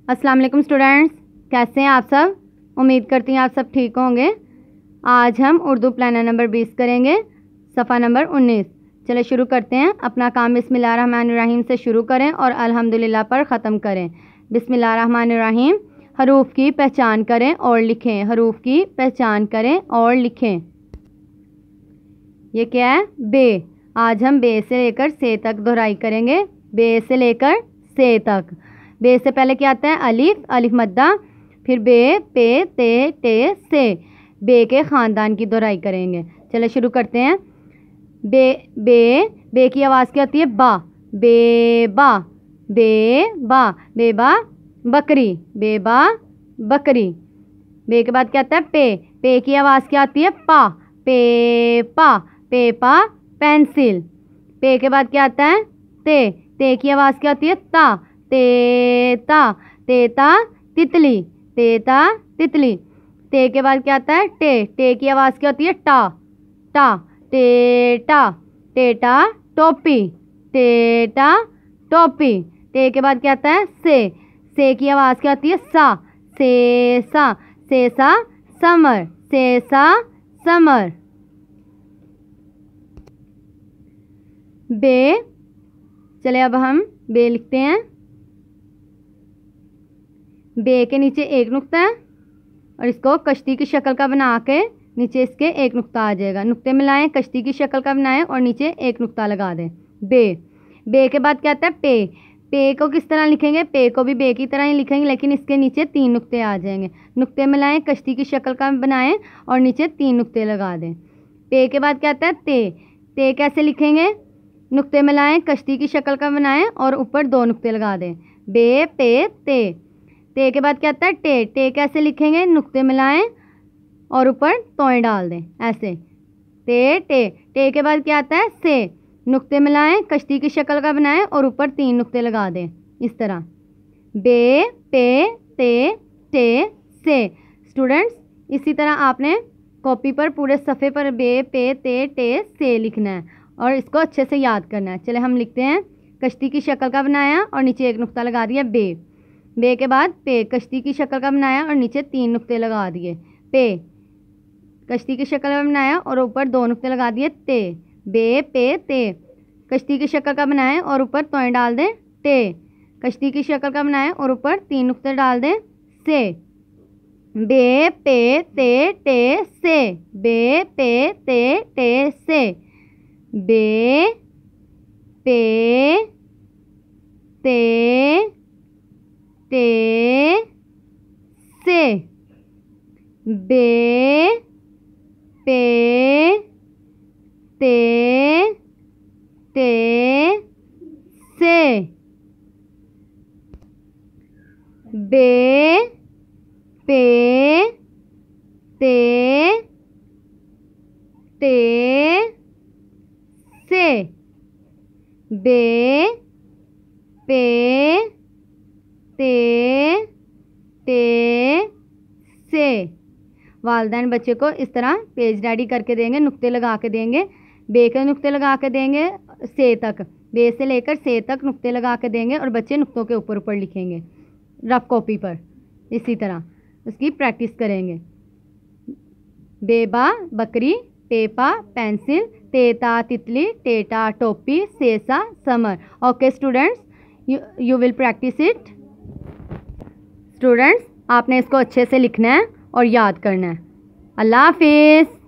अस्सलाम वालेकुम स्टूडेंट्स, कैसे हैं आप सब। उम्मीद करती हैं आप सब ठीक होंगे। आज हम उर्दू प्लानर नंबर 20 करेंगे, सफ़ा नंबर 19। चलो शुरू करते हैं। अपना काम बिस्मिल्लाहिर्रहमानिर्रहीम से शुरू करें और अल्हम्दुलिल्लाह पर ख़त्म करें। बिस्मिल्लाहिर्रहमानिर्रहीम। हरूफ की पहचान करें और लिखें। हरूफ की पहचान करें और लिखें। ये क्या है? बे। आज हम बे से लेकर से तक दोहराई करेंगे। बे से लेकर से तक। बे से पहले क्या आता है? अलिफ, अलिफ मद्दा, फिर बे, पे, ते, टे, से। बे के ख़ानदान की दोहराई करेंगे। चलो शुरू करते हैं। बे बे बे की आवाज़ क्या होती है? बा। बे बा, बे बा, बेबा बकरी, बेबा बकरी। बे के बाद क्या आता है? पे। पे की आवाज़ क्या आती है? पा। पे पा, पेपा पेंसिल। पे के बाद क्या आता है? ते। ते की आवाज़ क्या होती है? ता। तेता, तेता तितली, तेता तितली। ते के बाद क्या आता है? टे। टे की आवाज़ क्या होती है? टा। टा, टेटा, टेटा टोपी, टेटा टोपी। टे के बाद क्या आता है? से। से की आवाज़ क्या होती है? सा। सेसा, सेसा समर, सेसा समर। बे। चले अब हम बे लिखते हैं। बे के नीचे एक नुक्ता है और इसको कश्ती की शक्ल का बना के नीचे इसके एक नुक्ता आ जाएगा। नुक्ते मिलाएं, कश्ती की शक्ल का बनाएं और नीचे एक नुक्ता लगा दें। बे। बे के बाद क्या आता है? पे। पे को किस तरह लिखेंगे? पे को भी बे की तरह ही लिखेंगे, लेकिन इसके नीचे 3 नुक्ते आ जाएंगे। नुक्ते मिलाएं, कश्ती की शक्ल का बनाएं और नीचे 3 नुक्ते लगा दें। पे के बाद क्या आता है? ते। ते कैसे लिखेंगे? नुक्ते मिलाएं, कश्ती की शक्ल का बनाएं और ऊपर 2 नुक्ते लगा दें। बे पे ते। ते के बाद क्या आता है? टे। टे कैसे लिखेंगे? नुक्ते मिलाएं और ऊपर तोएं डाल दें, ऐसे। ते टे। टे के बाद क्या आता है? से। नुक्ते मिलाएं, कश्ती की शक्ल का बनाएं और ऊपर 3 नुक्ते लगा दें, इस तरह। बे पे ते टे से। स्टूडेंट्स, इसी तरह आपने कॉपी पर पूरे सफ़े पर बे पे ते टे से लिखना है और इसको अच्छे से याद करना है। चले हम लिखते हैं। कश्ती की शक्ल का बनाया और नीचे एक नुक्ता लगा दिया, बे। बे के बाद पे, कश्ती की शक्ल का बनाया और नीचे 3 नुक्ते लगा दिए, पे। कश्ती की शक्ल का बनाया और ऊपर 2 नुक्ते लगा दिए, ते। बे पे ते। कश्ती की शक्ल का बनाएं और ऊपर तोएं डाल दें, टे। कश्ती की शक्ल का बनाएं और ऊपर 3 नुक्ते डाल दें, से। बे पे ते टे से। बे पे ते टे से। बे पे ते टे से। बे पे ते टे से। बे पे ते टे से। बे पे ते टे से। वालिदैन बच्चे को इस तरह पेज रेडी करके देंगे, नुक्ते लगा के देंगे। बे के नुक्ते लगा के देंगे से तक, बे से लेकर से तक नुक्ते लगा के देंगे और बच्चे नुक्तों के ऊपर ऊपर लिखेंगे रफ कॉपी पर। इसी तरह उसकी प्रैक्टिस करेंगे। बेबा बकरी, पेपा पेंसिल, तेता तितली, टेटा टोपी, सेसा summer. Okay students, you will practice it. Students, आपने इसको अच्छे से लिखना है और याद करना है। अल्लाह हाफिज़।